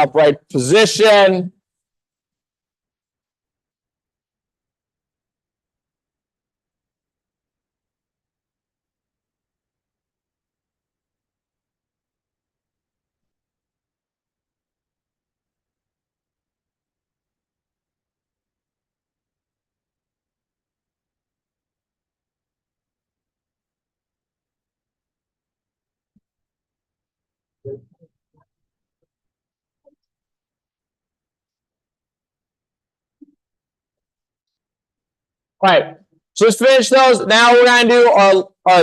upright position. All right, so let's finish those. Now we're going to do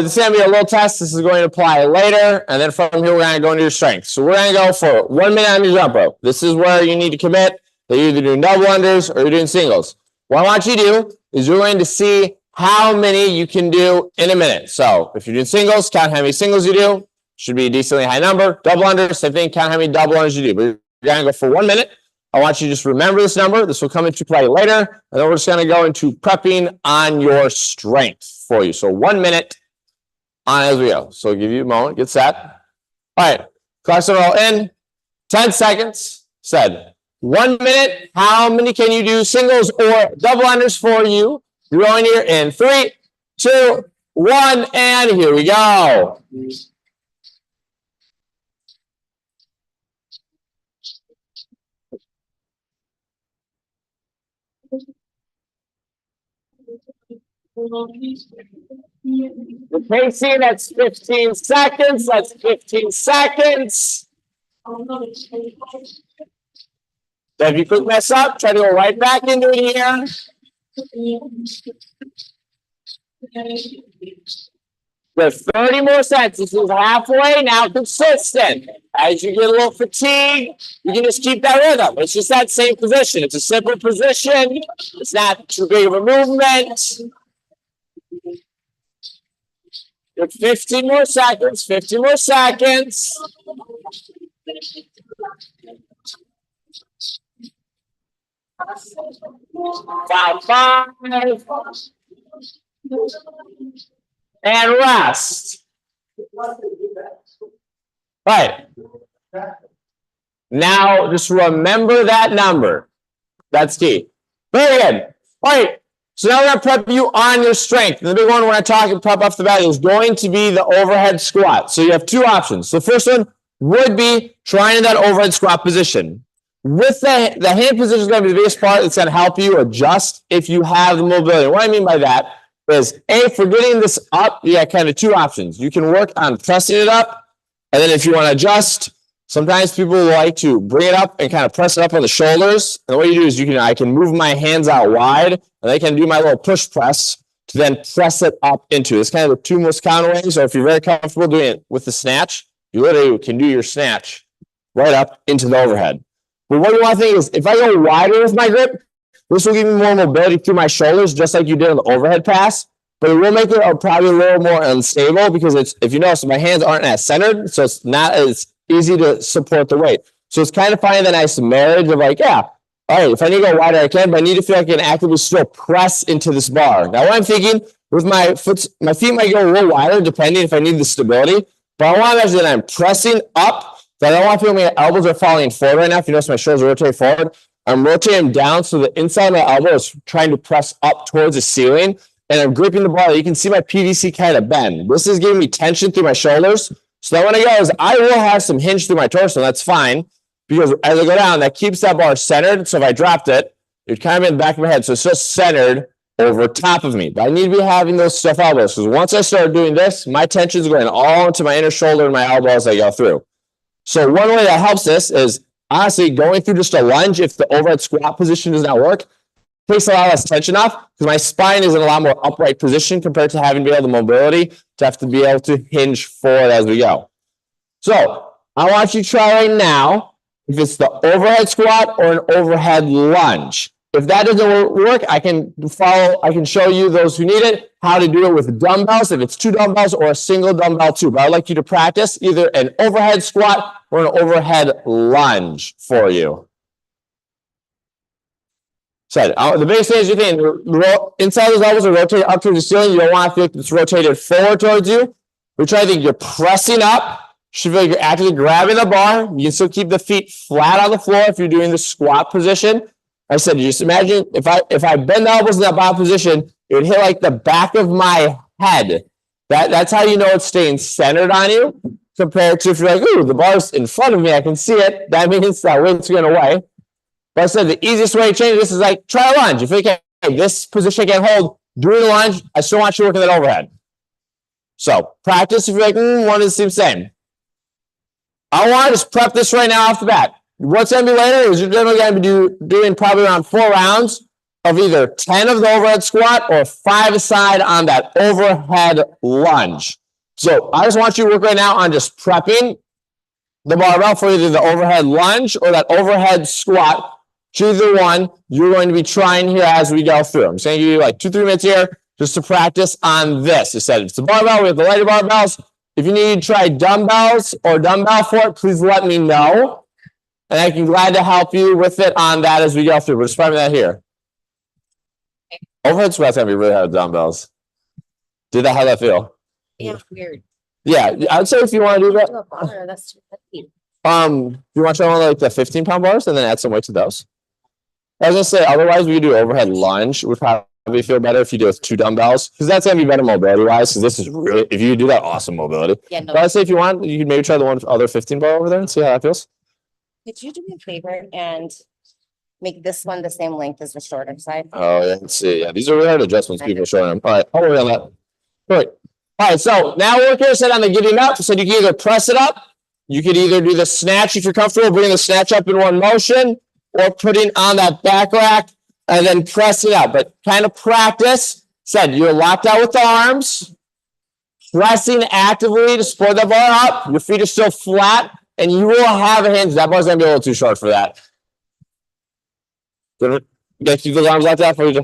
this is going to be a little test. This is going to apply later. And then from here, we're going to go into your strength. So we're going to go for 1 minute on your jump rope. This is where you need to commit that you're either doing double unders or you're doing singles. What I want you to do is you're going to see how many you can do in a minute. So if you're doing singles, count how many singles you do. Should be a decently high number. Double unders, same thing, count how many double unders you do. But you're going to go for 1 minute. I want you to just remember this number. This will come into play later. And then we're just going to go into prepping on your strength for you. So 1 minute on as we go. So I'll give you a moment. Get set. All right. Clock's going to roll in. 10 seconds. Said 1 minute. How many can you do singles or double unders for you? You're going here in 3, 2, 1. And here we go. The pacing, that's 15 seconds. That's 15 seconds. So if you quick mess up, try to go right back into it here. With 30 more sets. This is halfway, now consistent. As you get a little fatigued, you can just keep that rhythm. It's just that same position. It's a simple position. It's not too big of a movement. With 15 more seconds, 15 more seconds. Five. And rest. Right. Now, just remember that number. That's key. Very good. All right. So now we're going to prep you on your strength. And the big one when I talk and prep off the bat is going to be the overhead squat. So you have two options. The first one would be trying in that overhead squat position. With the hand position is going to be the biggest part that's going to help you adjust if you have the mobility. What I mean by that is, for getting this up, you got kind of two options. You can work on pressing it up, and then if you want to adjust, sometimes people like to bring it up and kind of press it up on the shoulders. And what you do is I can move my hands out wide, and I can do my little push press to then press it up into it. It's kind of the two most common ways. So if you're very comfortable doing it with the snatch, you literally can do your snatch right up into the overhead. But what you want to think is, if I go wider with my grip, this will give me more mobility through my shoulders, just like you did on the overhead pass. But it will make it probably a little more unstable because if you notice, my hands aren't as centered, so it's not as easy to support the weight. So it's kind of finding that nice marriage of all right, if I need to go wider, I can, but I need to feel like I can actively still press into this bar. Now, what I'm thinking with my feet might go a little wider depending if I need the stability, but I want to imagine that I'm pressing up. But I don't want to feel my elbows are falling forward right now. If you notice my shoulders rotate forward, I'm rotating down so the inside of my elbow is trying to press up towards the ceiling, and I'm gripping the bar. You can see my PVC kind of bend. This is giving me tension through my shoulders. So that when I go, I will have some hinge through my torso. That's fine because as I go down, that keeps that bar centered. So if I dropped it, it'd kind of be in the back of my head. So it's just centered over top of me. But I need to be having those stiff elbows because once I start doing this, my tension is going all into my inner shoulder and my elbow as I go through. So one way that helps this is honestly going through just a lunge. If the overhead squat position does not work, takes a lot less tension off because my spine is in a lot more upright position compared to having to be able to mobility to have to be able to hinge forward as we go. So I want you to try right now if it's the overhead squat or an overhead lunge. If that doesn't work, I can show you those who need it, how to do it with dumbbells, if it's 2 dumbbells or a single dumbbell too. But I'd like you to practice either an overhead squat or an overhead lunge for you. So the biggest thing is inside those elbows are rotated up towards the ceiling. You don't want to feel like it's rotated forward towards you. We're trying to think you're pressing up Should feel like you're actively grabbing the bar. You can still keep the feet flat on the floor if you're doing the squat position. I said, just imagine if I bend the elbows in that bottom position, it would hit like the back of my head. That's how you know it's staying centered on you, compared to if you're like, ooh, the bar's in front of me, I can see it. That means that weight's going away. But I said the easiest way to change this is like try a lunge. If you can, hey, this position I can't hold, doing a lunge, I still want you working that overhead. So practice if you're like, one is the same. I want to just prep this right now off the bat. What's going to be later is you're generally going to be doing probably around 4 rounds of either 10 of the overhead squat or 5 aside on that overhead lunge. So I just want you to work right now on just prepping the barbell for either the overhead lunge or that overhead squat. Either one, you're going to be trying here as we go through. I'm just going to give you like 2-3 minutes here just to practice on this. I said it's a barbell. We have the lighter barbells. If you need to try dumbbells or dumbbell for it, please let me know. And I can glad to help you with it on that as we go through. We're just prepping that here. Overhead squat's going to be really hard with dumbbells. How'd that feel? Yeah, weird. Yeah, I'd say if you want to do that. That's too heavy. You want to try one of like the 15-pound bars and then add some weight to those? I was gonna say, otherwise we could do overhead lunge. Would probably feel better if you do it with 2 dumbbells, because that's gonna be better mobility wise. Because this is really, if you do that, awesome mobility. Yeah, no. But I'd say if you want, you could maybe try the one other 15 bar over there and see how that feels. Could you do me a favor and make this one the same length as the shorter side? Oh yeah, let's see. Yeah, these are really hard adjustments people are showing them. All right, I'll worry on that. All right, so now we're here set on the getting up. So you can either press it up, you could either do the snatch if you're comfortable, bringing the snatch up in one motion, or putting on that back rack and then press it out. But kind of practice. Said you're locked out with the arms, pressing actively to support the bar up. Your feet are still flat, and you will have a hinge. That bar's gonna be a little too short for that. Good. You gotta keep those arms locked out for you.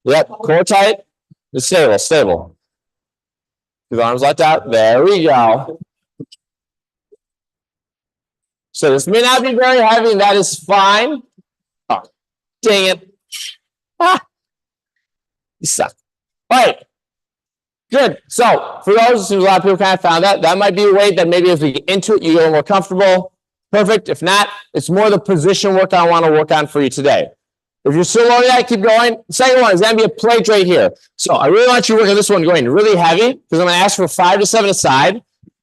Yep, core tight. Just stable. Keep the arms locked out. There we go. So this may not be very heavy, and that is fine. Oh, dang it. You suck. All right. Good. So for those, it seems a lot of people kind of found that might be a weight that maybe as we get into it, you get more comfortable. Perfect. If not, it's more the position work I want to work on for you today. If you're still learning that, keep going. The second one is going to be a plate right here. So I really want you to work on this one going really heavy, because I'm going to ask for 5 to 7 aside.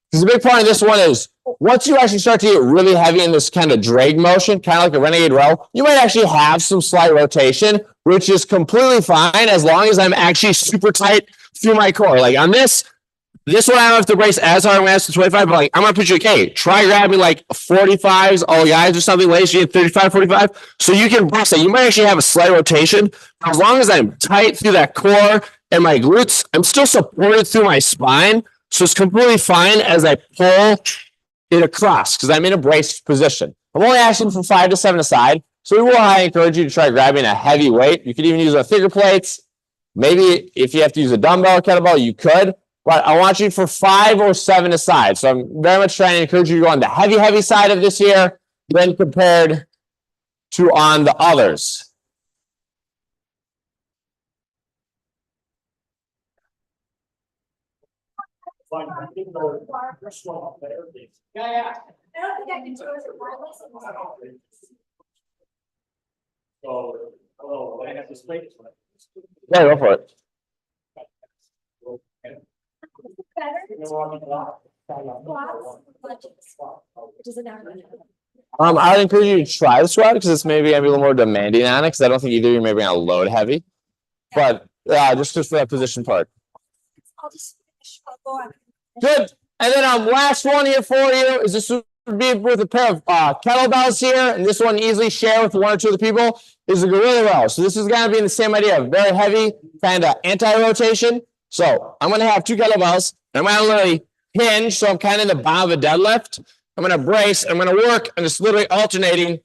Because the big part of this one is once you actually start to get really heavy in this kind of drag motion, kind of like a renegade row, you might actually have some slight rotation, which is completely fine as long as I'm actually super tight through my core. Like on this one, I don't have to brace as hard as the 25, but like I'm going to put you, okay, try grabbing like 45s, all guys or something later, so you get 35, 45. So you can brace that. You might actually have a slight rotation. As long as I'm tight through that core and my glutes, I'm still supported through my spine. So it's completely fine as I pull it across because I'm in a braced position. I'm only asking for 5 to 7 aside. So we will highly encourage you to try grabbing a heavy weight. You could even use a figure plates. Maybe if you have to use a dumbbell or kettlebell, you could. But I want you for 5 or 7 aside. So I'm very much trying to encourage you to go on the heavy side of this here than compared to on the others. Yeah. I don't think I can do it wireless. So, hello, I have this plate. Yeah, go for it. I would encourage you to try the squat because it's maybe gonna be a little more demanding on it because I don't think either of you may be gonna load heavy. But just for that position part. I'll just go on. Good. And then last one here for you is this would be with a pair of kettlebells here, and this one easily share with 1 or 2 of the people is a gorilla row. So this is gonna be in the same idea of very heavy, kind of anti-rotation. So I'm gonna have 2 kettlebells, and I'm gonna literally hinge, so I'm kind of in the bottom of a deadlift. I'm gonna brace, I'm gonna work, and just literally alternating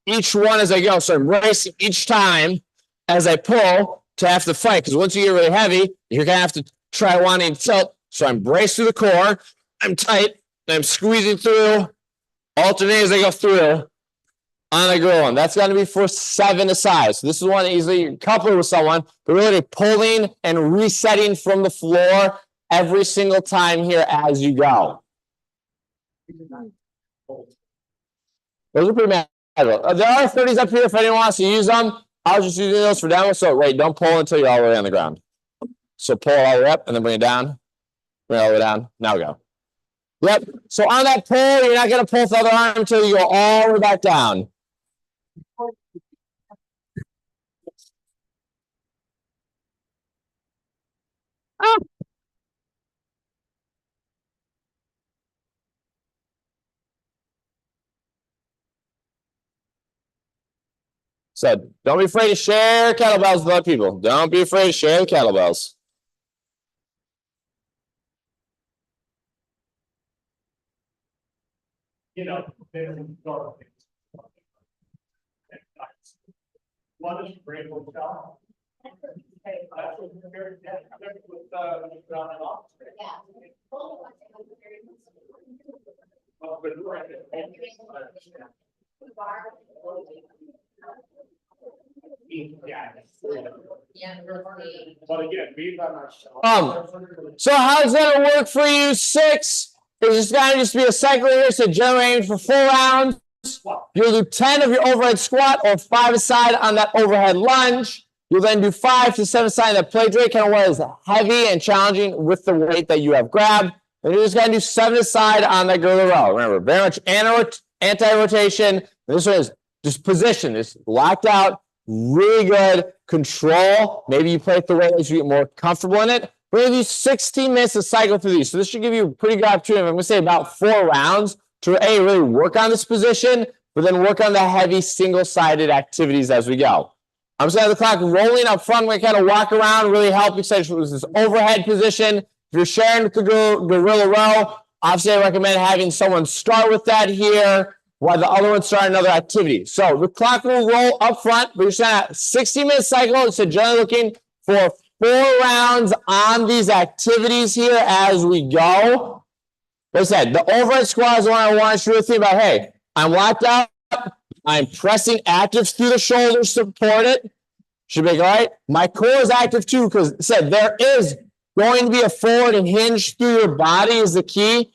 each one as I go. So I'm bracing each time as I pull to have to fight, because once you get really heavy, you're gonna have to try wanting to tilt. So I'm braced through the core, I'm tight, and I'm squeezing through, alternating as I go through on the gorilla one. That's going to be for 7 aside. So this is one easily you can couple it with someone, but really pulling and resetting from the floor every single time here as you go. Those are pretty manageable. There are 30s up here if anyone wants to use them. I was just using those for demo. So wait, don't pull until you're all the way on the ground. So pull all the way up and then bring it down. Bring it all the way down. Now go. Yep. So on that pull, you're not going to pull with the other arm until you go all the way back down. Ah. So don't be afraid to share kettlebells with other people. Don't be afraid to share the kettlebells. You know, one is great hotel. But again, me by myself. So how's that work for you? 6 is just be a cycle here. So generally aim for 4 rounds. You'll do 10 of your overhead squat or 5 aside on that overhead lunge. You'll then do 5 to 7 aside that plate rate, kind of what is heavy and challenging with the weight that you have grabbed. And you're just going to do 7 aside on that gorilla row. Remember, very much anti-rotation. This one is just position. It's locked out. Really good control. Maybe you play it the way as you get more comfortable in it. We're going to do 16 minutes to cycle through these. So this should give you a pretty good opportunity. I'm going to say about 4 rounds to really work on this position, but then work on the heavy single-sided activities as we go. I'm just going to have the clock rolling up front. We're going to kind of walk around, really help you say this overhead position. If you're sharing the gorilla row, obviously I recommend having someone start with that here while the other one start another activity. So the clock will roll up front, but you're saying a 60-minute cycle. So generally looking for 4 rounds on these activities here as we go. Like I said, the overhead squat is the one I want to share with you about. Hey, I'm locked up. I'm pressing active through the shoulders, support it. Should be all right. My core is active too, because said there is going to be a forward and hinge through your body is the key.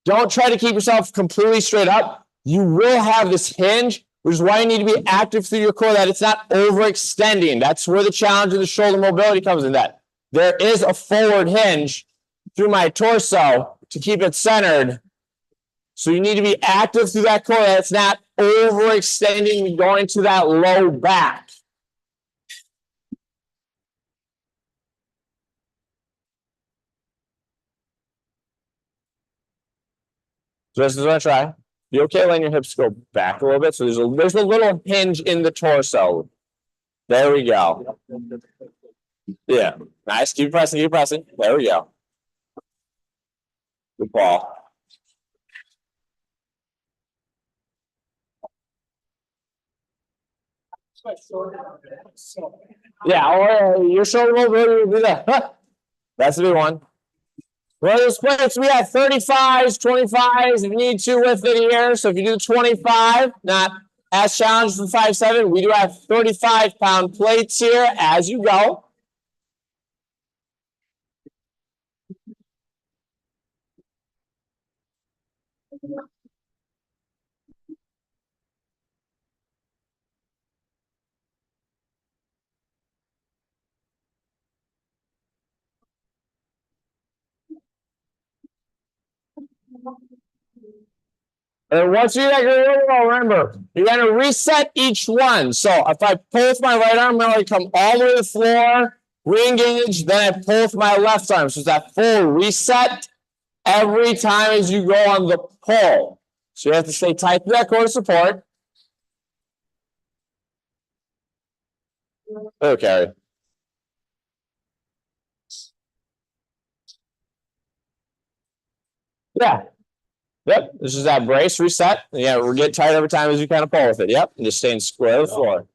Don't try to keep yourself completely straight up. You will have this hinge, which is why you need to be active through your core, that it's not overextending. That's where the challenge of the shoulder mobility comes in, that there is a forward hinge through my torso to keep it centered. So you need to be active through that core. That's not overextending, going to that low back. So this is what I try. Be okay letting your hips go back a little bit. So there's a little hinge in the torso. There we go. Yeah. Nice. Keep pressing, keep pressing. There we go. Good ball. Yeah, or your shoulder mobility will be there. That's the big one. Well, those splits, we have 35s, 25s, if you need to with it here. So if you do 25, not as challenged for 5-7, we do have 35-pound plates here as you go. And once you do that, remember, you're going to reset each one. So if I pull with my right arm, I'm going to come all the way to the floor, re-engage, then I pull with my left arm. So it's that full reset every time as you go on the pull. So you have to stay tight to that core support. Okay. Yeah. Yep. This is that brace reset. Yeah, we're getting tight every time as you kind of pull with it. Yep. And just staying square to the floor.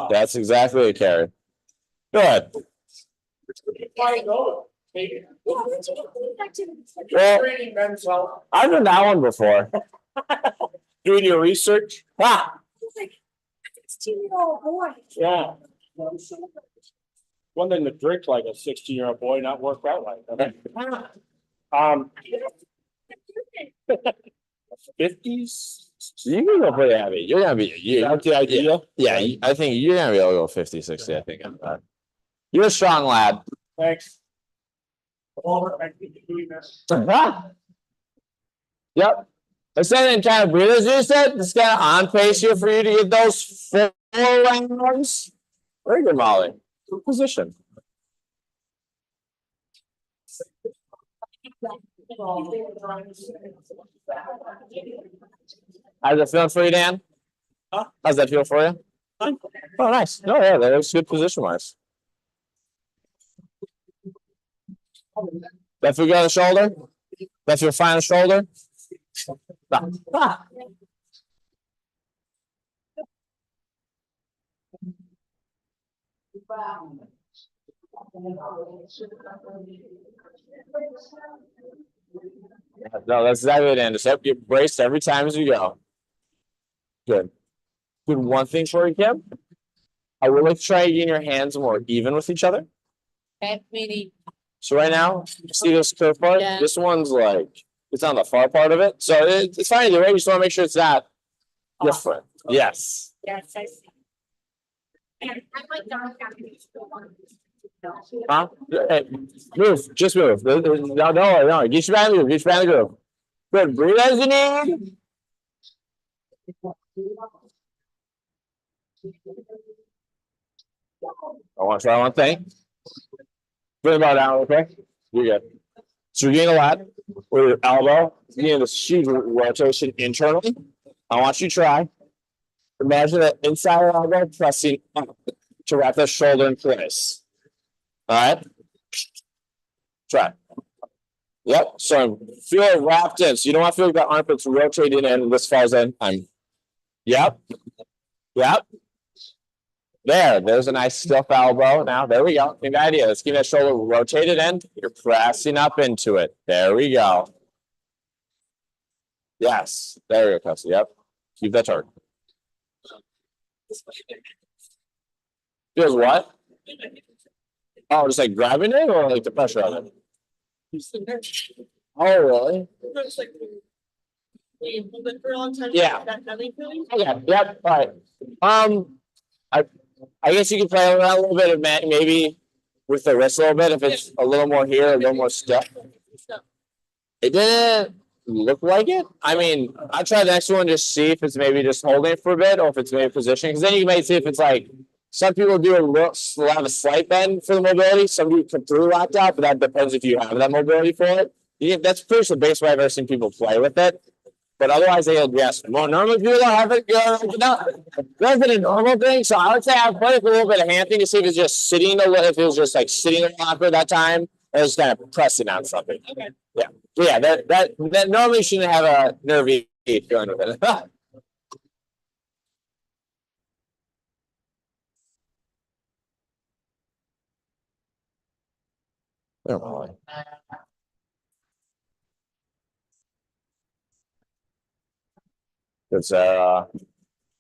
That's exactly it, Carrie. Good. Well, I've done that one before. Doing your research. Ah. 16-year-old boy. Yeah. One thing to drink like a 16-year-old boy, not work out like that. 50s. You can go pretty heavy. You're gonna be, That's the idea. yeah, I think you're gonna be able to go 50, 60, I think. You're a strong lad. Thanks. Over, I think you're doing this. Yep. I said in kind of breathers, you said, it's kind of on pace here for you to get those 4 rounds. Very good, Molly. Good position. How's that feeling for you, Dan? Huh? How's that feel for you? Fine. Oh, nice. No, yeah, that was good position wise. That feel good on the shoulder? That feel fine on the shoulder? Ah. No, that's exactly what it is. Just get braced every time as you go. Good. Good. One thing for you, Kim. I would like to try getting your hands more even with each other. Okay, maybe. So right now, see this curve part? Yeah. This one's like, it's on the far part of it. So it's fine either way. You just want to make sure it's not different. Yes. Yes, I see. And I like dark. Huh? Hey, move. Just move. No. Get your back in the groove. Get your back in the groove. Good. Breathe as you need. I want to try one thing. Bring about down real quick. You're good. So you're getting a lot with your elbow. You're getting this huge rotation internally. I want you to try. Imagine that inside elbow pressing up to wrap the shoulder in place. All right. Try. Yep. So feel it wrapped in. So you don't want to feel like the armpits rotating in. This falls in. Yep. There's a nice stiff elbow. Now, there we go. Good idea. Let's keep that shoulder rotated in. You're pressing up into it. There we go. Yes. There we go, Kelsey. Yep. Keep that turn. Feels what? Oh, just like grabbing it or like the pressure on it? Oh, really? Yeah. Okay. Yep. All right. I guess you can play around a little bit of maybe with the wrist a little bit if it's a little more here, a little more stiff. It didn't look like it. I mean, I'll try the next one just see if it's maybe just holding it for a bit or if it's maybe positioning. Because then you may see if it's like some people do have a slight bend for the mobility. Some people come through locked out, but that depends if you have that mobility for it. Yeah, that's pretty much the base way I've ever seen people play with it. But otherwise, they'll yes. More normally people don't have it. That's a normal thing. So I would say I'd play with a little bit of hand thing to see if it's just sitting a little, if it was just like sitting in the locker that time, or just kind of pressing on something. Okay. Yeah. Yeah. That normally shouldn't have a nervy feeling with it. There, Molly. It's no,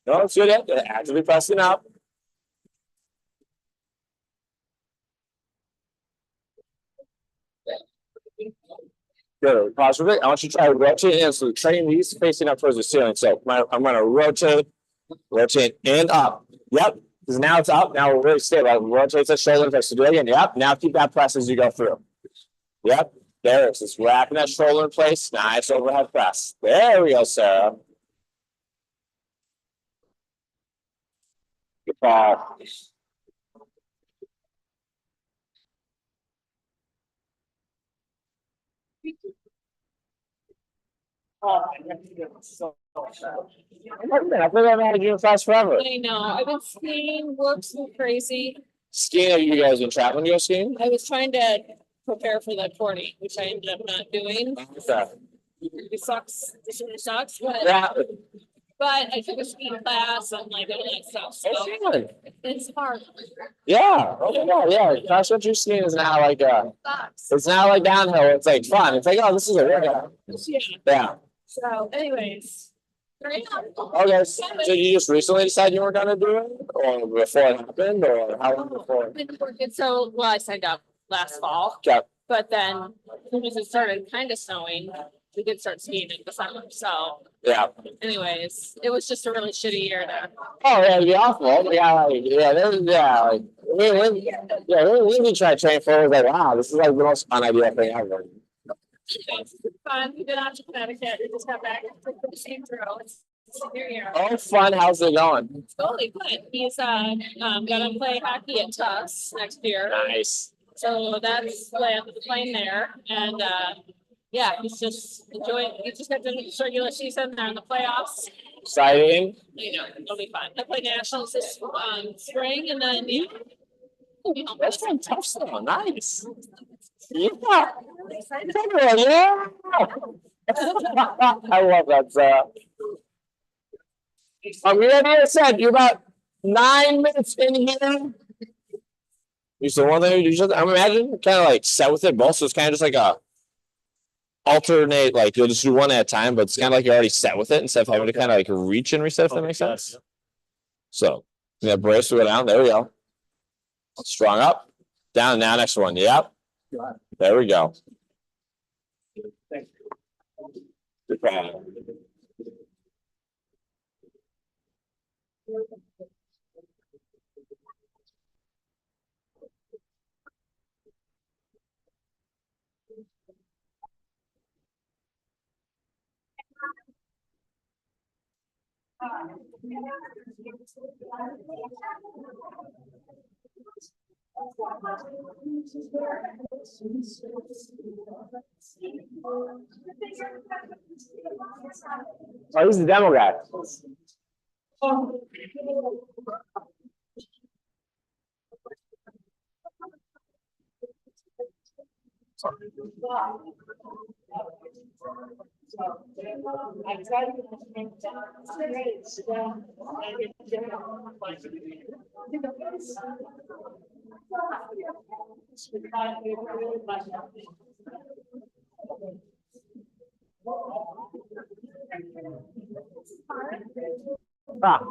it's good. Actively pressing up. Good. Pause for a bit. I want you to try rotating in. So train these facing up towards the ceiling. So I'm going to rotate in up. Yep. Because now it's up. Now we're really stable. Rotate the shoulder. So do it again. Yep. Now keep that press as you go through. Yep. There it is. Just wrapping that shoulder in place. Nice overhead press. There we go, Sarah. Good ball. I've been having you fast forever. I know. I've been skiing, work so crazy. Skiing, have you guys been traveling to go skiing? I was trying to prepare for the 40, which I ended up not doing. Okay. It sucks. This really sucks, Yeah. but I took a skiing class and like all that stuff. So It's fun. it's hard. Yeah. Oh my God. Yeah. Cross country skiing is not like Sucks. it's not like downhill. It's like fun. It's like, oh, this is a workout. Yeah. Yeah. So anyways. Great. Okay. So you just recently decided you were gonna do it, or before it happened, or how long before? So, well, I signed up last fall, Okay. but then as soon as it started kind of snowing, we did start skiing in the summer, so Yeah. anyways, it was just a really shitty year there. Oh, yeah, it'd be awful. Yeah, like, yeah, like, we need to try to train for it. It was like, wow, this is like the most fun idea thing ever. Anyways, fun, we've been out to Connecticut, we just got back, the same through, it's senior year. Oh, fun. How's it going? It's totally good, he's, gonna play hockey at Tufts next year. Nice. So that's playing there, and yeah, he's just enjoying. He just got the regular season. They're in the playoffs. Exciting. You know, it'll be fun. They play nationals this spring, and then yeah, it'll be home. That's fantastic. Nice. Yeah. Yeah. I love that. We already said you're about 9 minutes in here. You said one thing you just, I'm imagining kind of like set with it both. So it's kind of just like a alternate, like you'll just do one at a time, but it's kind of like you're already set with it instead of having to kind of like reach and reset, if that makes sense. So yeah, brace to go down. There we go. Strong up, down now. Next one. Yep. There we go. Good job. Oh, he's the demo guy. Ah.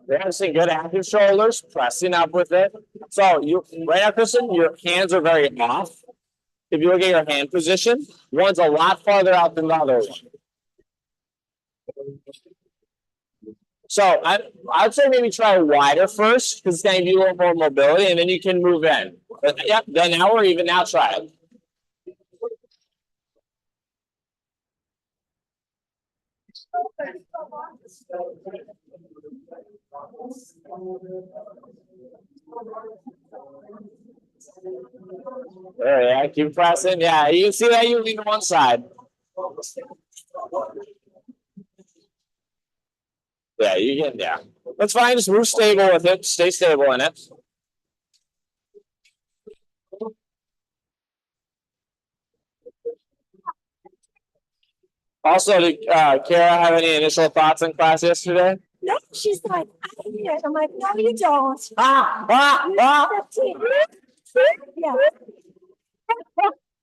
They're having good active shoulders, pressing up with it. So you right now, Kristen, your hands are very off. If you look at your hand position, one's a lot farther out than the other one. So I'd say maybe try wider first because it's going to give you a little more mobility, and then you can move in. But, yep, then now or even now try it. There, yeah, keep pressing. Yeah, you can see that you lean to one side. Yeah, you can, yeah. That's fine. Just move stable with it. Stay stable in it. Also, did Kara have any initial thoughts on class yesterday? No, she's like, I hate it. I'm like, no, you don't. Ah. Yeah.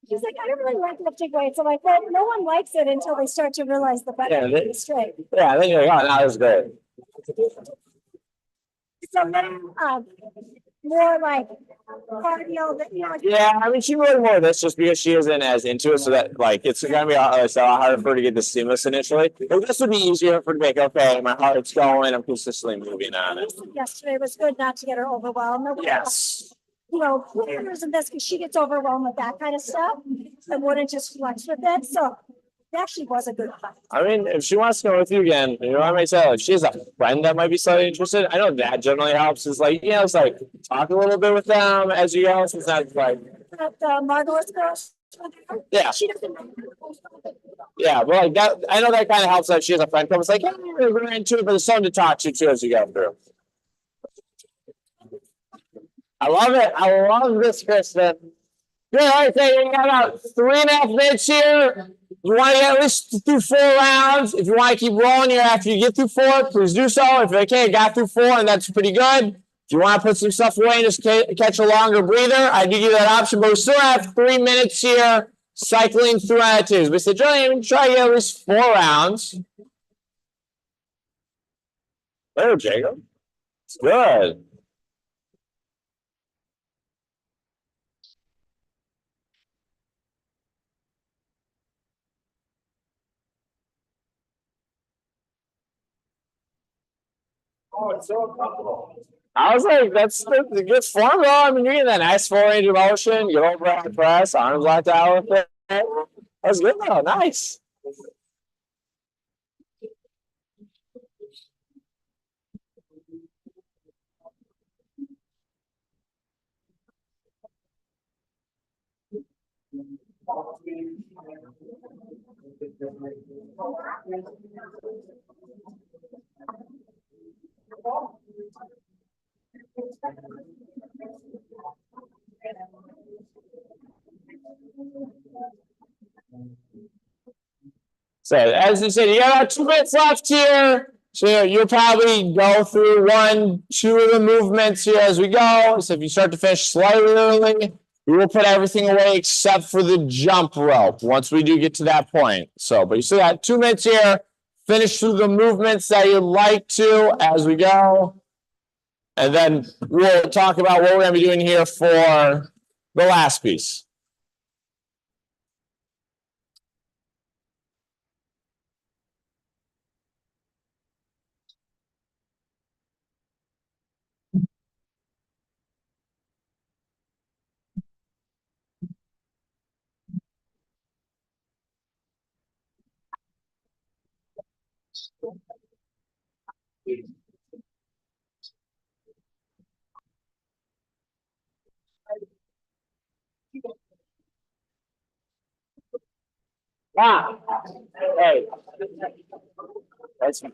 She's like, I don't really like lifting weights. I'm like, well, no one likes it until they start to realize the Yeah, benefit is straight. Yeah, then you're like, oh, that was great. So then, more like cardio that, you know, like, Yeah, I mean, she really more of this just because she isn't as into it, so that like it's gonna be a lot harder for her to get the stimulus initially. But this would be easier for her to make. Okay, my heart's going. I'm consistently moving on it. yesterday was good not to get her overwhelmed. There were, Yes. you know, planners and this, because she gets overwhelmed with that kind of stuff and wouldn't just flex with it. So it actually was a good fight. I mean, if she wants to go with you again, you know, I might say, like, she has a friend that might be slightly interested. I know that generally helps. Is like, you know, it's like talk a little bit with them as you go. So it's not like, But Margolis girls, yeah, she doesn't. yeah. But like that, I know that kind of helps. That she has a friend come. It's like, yeah, we're into it, but there's something to talk to too as you go through. I love it. I love this, Kristen. Good. All right, so you got about 3.5 minutes here. You want to get at least through 4 rounds. If you want to keep rolling here after you get through 4, please do so. If you can't, got through 4, and that's pretty good. If you want to put some stuff away and just catch a longer breather, I give you that option. But we still have 3 minutes here cycling through attitudes. We said, Julian, try to get at least 4 rounds. There, Jacob. It's good. Oh, it's so uncomfortable. I was like, that's the good form though. I mean, you're getting that nice full range of motion, you overhead press, arms locked out with it. That's good though, nice. So as you said, you got about 2 minutes left here. So you'll probably go through 1, 2 of the movements here as we go. So if you start to finish slightly early, we will put everything away except for the jump rope once we do get to that point. So, but you still got 2 minutes here. Finish through the movements that you'd like to as we go. And then we'll talk about what we're going to be doing here for the last piece. Ah, hey, that's fine.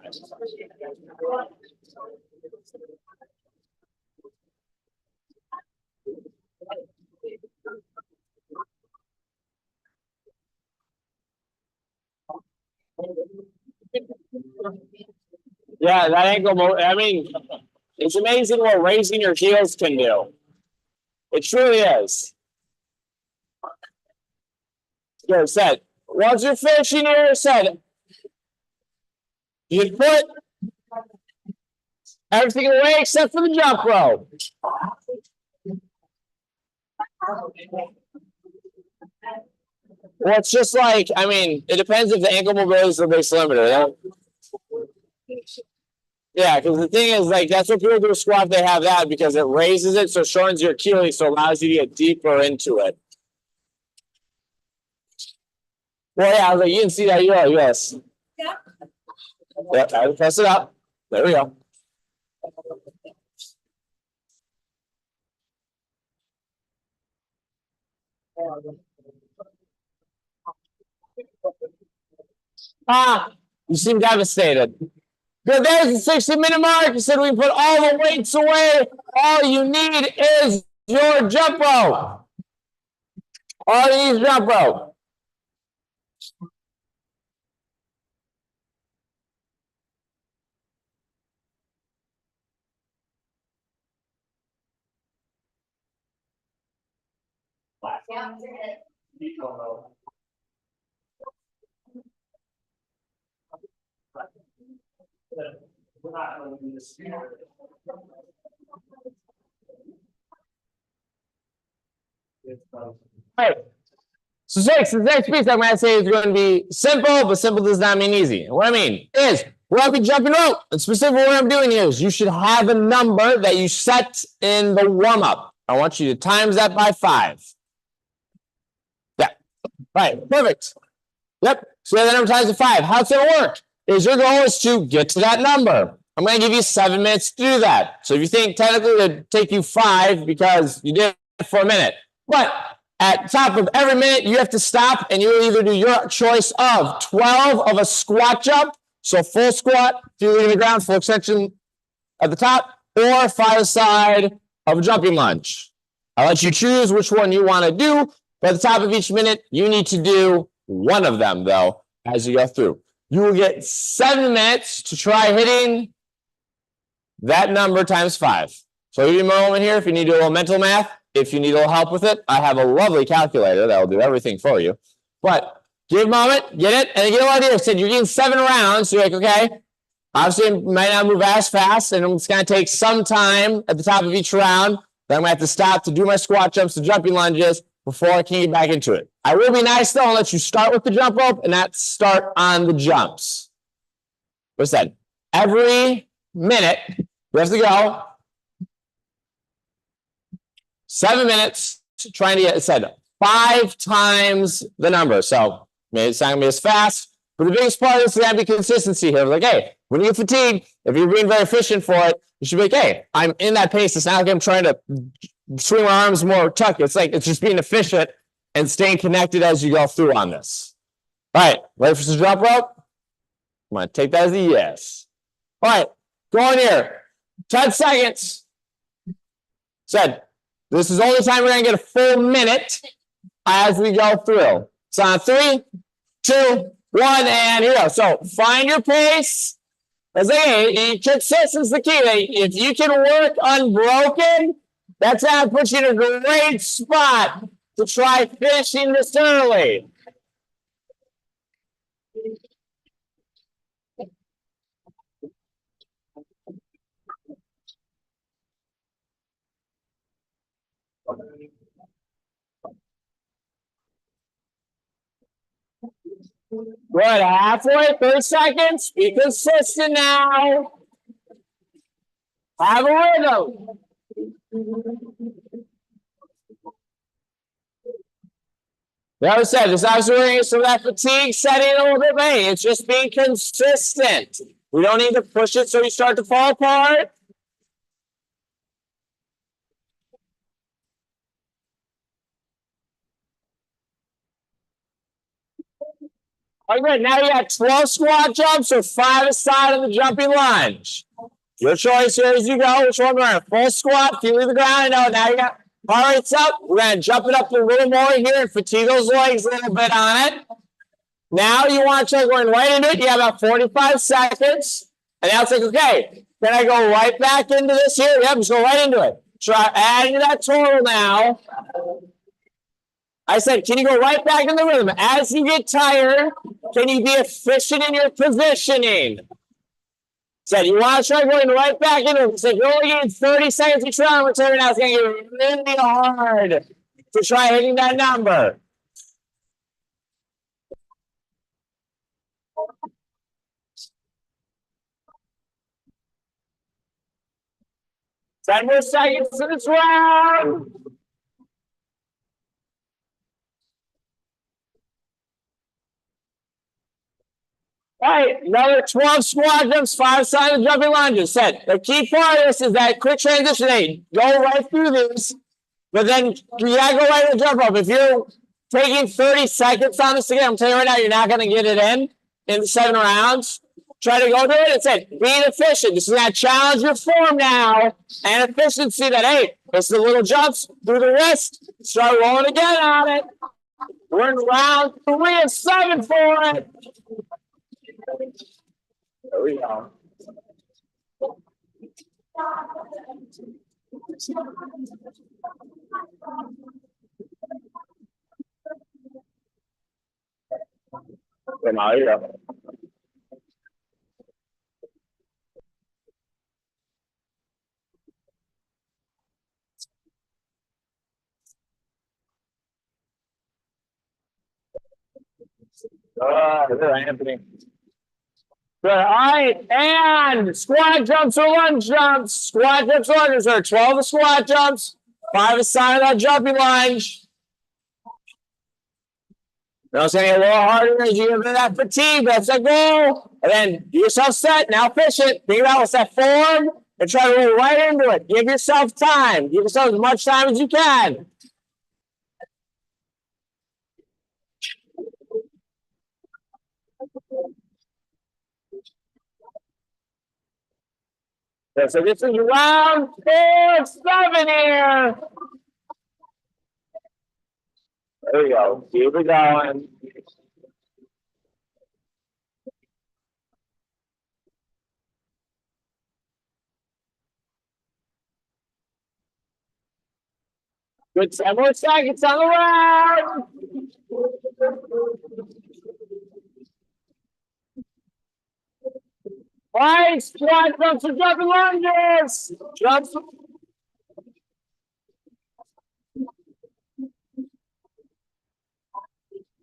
Yeah, that ankle. I mean, it's amazing what raising your heels can do. It truly is. Good, set. Once you're finishing your set, you put everything away except for the jump rope. Well, it's just like, I mean, it depends if the ankle mobility is the base limiter. Yeah, because the thing is, like, that's what people do with squat. They have that because it raises it, so it shortens your Achilles, so it allows you to get deeper into it. Well, yeah, I was like, you can see that. You're like, yes. Yeah. Yep, I press it up. There we go. Ah, you seem devastated. Good, there's the 60-minute mark. You said we put all the weights away. All you need is your jump rope. All you need is jump rope. We're not going to do this. Right. So the next piece I'm going to say is going to be simple, but simple does not mean easy. What I mean is we're going to be jumping rope. And specifically what I'm doing here is you should have a number that you set in the warm-up. I want you to times that by 5. Yeah. Right. Perfect. Yep. So that number times by 5. How it's going to work is your goal is to get to that number. I'm going to give you 7 minutes to do that. So if you think technically it would take you 5 because you did it for a minute, but at the top of every minute, you have to stop and you will either do your choice of 12 of a squat jump, so full squat, feet leaving the ground, full extension at the top, or 5 side of a jumping lunge. I'll let you choose which one you want to do, but at the top of each minute, you need to do one of them, though, as you go through. You will get 7 minutes to try hitting that number times 5. So I'll give you a moment here if you need to do a little mental math. If you need a little help with it, I have a lovely calculator that will do everything for you. But give a moment, get it, and get an idea. I said you're getting 7 rounds. So you're like, okay, obviously it might not move as fast, and it's going to take some time at the top of each round. Then I'm going to have to stop to do my squat jumps and jumping lunges before I can get back into it. I will be nice though and let you start with the jump rope and not start on the jumps. What's that? Every minute, You have to go. 7 minutes trying to get it said 5 times the number. So maybe it's not gonna be as fast. But the biggest part of this is gonna be consistency here. Like, hey, when you get fatigued, if you're being very efficient for it, you should be like, hey, I'm in that pace. It's not like I'm trying to swing my arms more tuck. It's like it's just being efficient and staying connected as you go through on this. All right, ready for some drop rope? I'm gonna take that as a yes. All right, go in here. 10 seconds. Said, this is the only time we're gonna get a full minute as we go through. So on 3, 2, 1, and here we go. So find your pace. As consistency is the key. If you can work unbroken, that's how it puts you in a great spot to try finishing this early. Good, halfway, 30 seconds. Be consistent now. Have a rhythm. Like I said, this obviously we're getting some of that fatigue setting a little bit late. It's just being consistent. We don't need to push it so you start to fall apart. All right, now you got 12 squat jumps or 5 aside of the jumping lunge. Your choice here as you go. Which one we're in? Full squat, feet leave the ground. I know now you got heart rate's up. We're going to jump it up a little more here and fatigue those legs a little bit on it. Now you want to try going right into it. You have about 45 seconds. And now it's like, okay, can I go right back into this here? Yep, just go right into it. Try adding to that total now. I said, can you go right back in the rhythm? As you get tired, can you be efficient in your positioning? Said, you want to try going right back into it. Said, you're only getting 30 seconds each round. We're telling you now it's going to get really hard to try hitting that number. Ten more seconds to this round. All right, another 12 squat jumps, 5 side jumping lunges. Said the key part of this is that quick transition. Hey, go right through this, but then you gotta go right to the jump rope. If you're taking 30 seconds on this again, I'm telling you right now, you're not gonna get it in the 7 rounds. Try to go through it. It said, being efficient. This is gonna challenge your form now and efficiency. That hey, it's the little jumps through the wrist. Start rolling again on it. We're in round 3 of 7 for it. There we go. Come on, here you go. There, Anthony. Good. All right, and squat jumps or lunge jumps. Squat jumps or lunges. There are 12 of squat jumps, 5 aside of that jumping lunge. Now it's getting a little harder as you get into that fatigue. That's the goal. And then get yourself set. Now fish it. Think about what's that form and try to roll right into it. Give yourself time. Give yourself as much time as you can. So this is round 4 of 7 here. There we go. Keep it going. Good. 10 more seconds on the round. All right, squat jumps and jumping lunges. Jumps.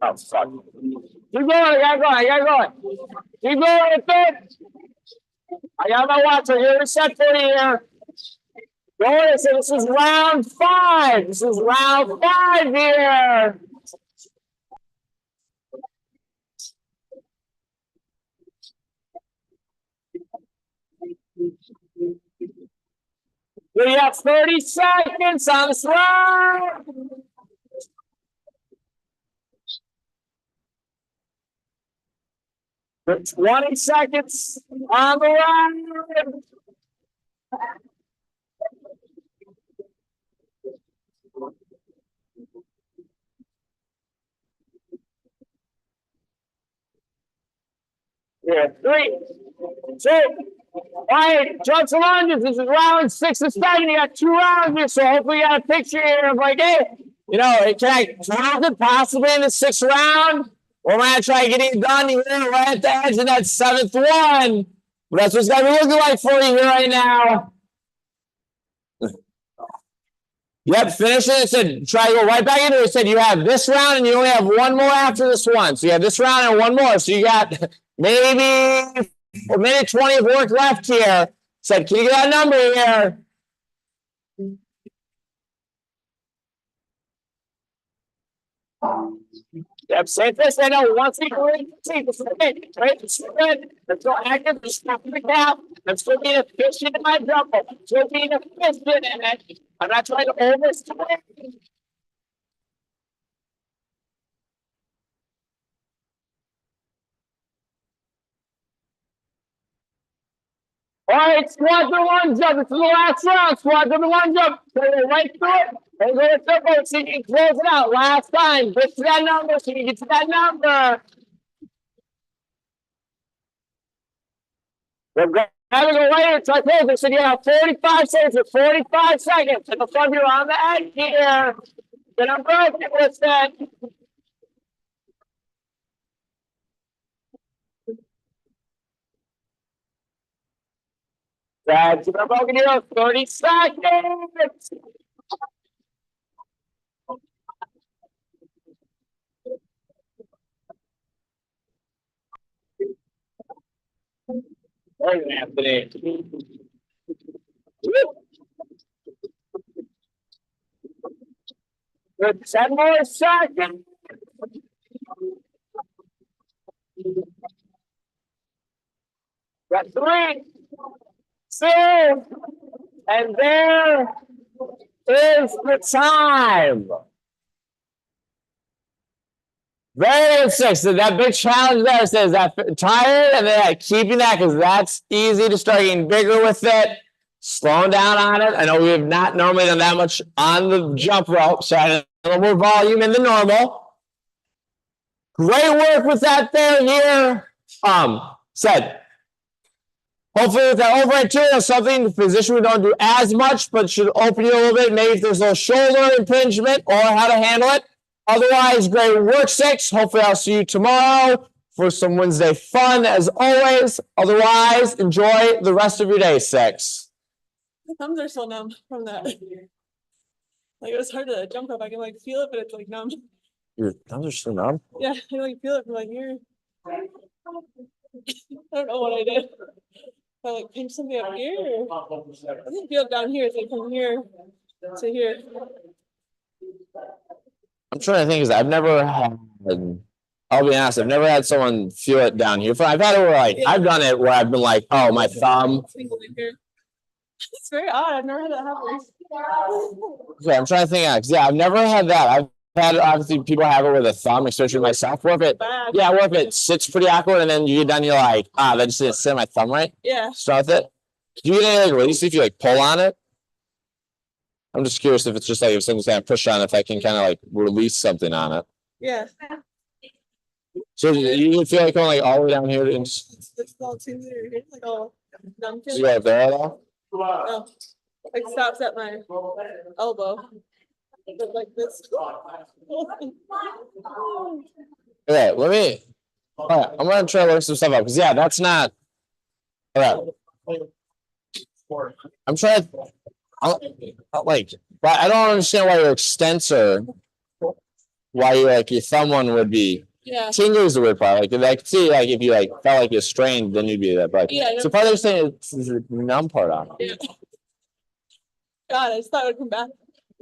Oh, fuck. Keep going, I gotta go. Keep going with it. I got my watch right here. Set for you here. Notice that this is round 5. This is round 5 here. We have 30 seconds on this round. For 20 seconds on the round. Yeah, 3, 2, all right, jumps and lunges. This is round 6 of 7. You got 2 rounds here, so hopefully you got a picture here of like, hey, you know, can I drop it possibly in the 6th round? Or am I gonna try getting it done here right at the edge of that 7th one? But that's what's gonna be looking like for you here right now. Yep, finish it. It said try to go right back into it. It said you have this round and you only have one more after this one. So you have this round and one more. So you got maybe a minute 20 of work left here. Said, can you get that number here? Yep, same this. I know once we go in, this is it, right? This is it. Let's go active. Let's stop the cap. Let's go be efficient in my jump. Let's go be efficient in it. I'm not trying to overstay. All right, squad number 1 jump. This is the last round. Squad number 1 jump. Go right through it. And go to tempo so you can close it out. Last time. Get to that number so you can get to that number. We're having a later try to close it. So you have 45 seconds or 45 seconds. And the front you're on the edge here. Then I'm broken with that. That's what I'm broken here. 30 seconds. There's Anthony. Good, 10 more seconds. Got 3, 2, and there is the time. Very good, 6. So that big challenge there says that tired and then keeping that because that's easy to start getting bigger with it. Slowing down on it. I know we have not normally done that much on the jump rope, so I have a little more volume in the normal. Great work with that there here. Said. Hopefully with that overhead too, that's something the position we don't do as much, but should open you a little bit. Maybe if there's a little shoulder impingement or how to handle it. Otherwise, great work, 6. Hopefully I'll see you tomorrow for some Wednesday fun as always. Otherwise, enjoy the rest of your day, 6. My thumbs are so numb from that. Like it was hard to jump up. I can like feel it, but it's like numb. Your thumbs are so numb. Yeah, I can like feel it from like here. I don't know what I did. I like pinched something up here. I didn't feel it down here. It's like from here to here. I'm trying to think because I've never had, I'll be honest, I've never had someone feel it down here. I've had it where like, I've done it where I've been like, oh, my thumb. It's very odd. I've never had that happen. Yeah, I'm trying to think, because yeah, I've never had that. I've had, obviously, people have it with a thumb, especially myself. Where if it, Bad. yeah, where if it sits pretty awkward and then you get done, you're like, that just didn't sit on my thumb right. Yeah. Start with it. Do you get any like release if you like pull on it? I'm just curious if it's just like if someone's kind of push on, if I can kind of like release something on it. Yeah. So you feel like going like all the way down here and just, It's all too weird. Like all numb. so you go up there at all? No. Like stops at my elbow. But like this. Okay, let me. All right, I'm gonna try to look some stuff up because yeah, that's not. All right, I'm trying. I'll like, but I don't understand why your extensor, why your like your thumb one would be Yeah. tingly is the weird part. Like, I could see, like, if you like felt like you're strained, then you'd be that. But Yeah. so part of the saying is the numb part on it. Yeah. God, I just thought it would come back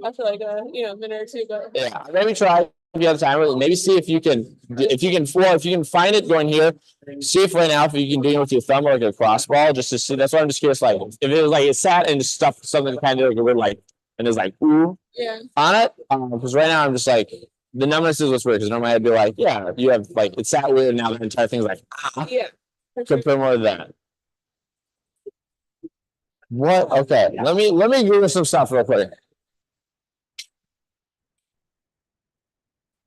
after like a minute or two, but Yeah, maybe try the other time. Maybe see if you can, well, if you can find it going here. See if right now if you can do it with your thumb or like a crossball, just to see. That's why I'm just curious. Like, if it was like it sat and just stuff something kind of like a weird like, and it's like ooh yeah. on it. Because right now I'm just like the numbness is what's weird. Because normally I'd be like, yeah, you have like it sat weird. Now the entire thing's like Yeah. for sure. could put more of that. What? Okay, let me give you some stuff real quick.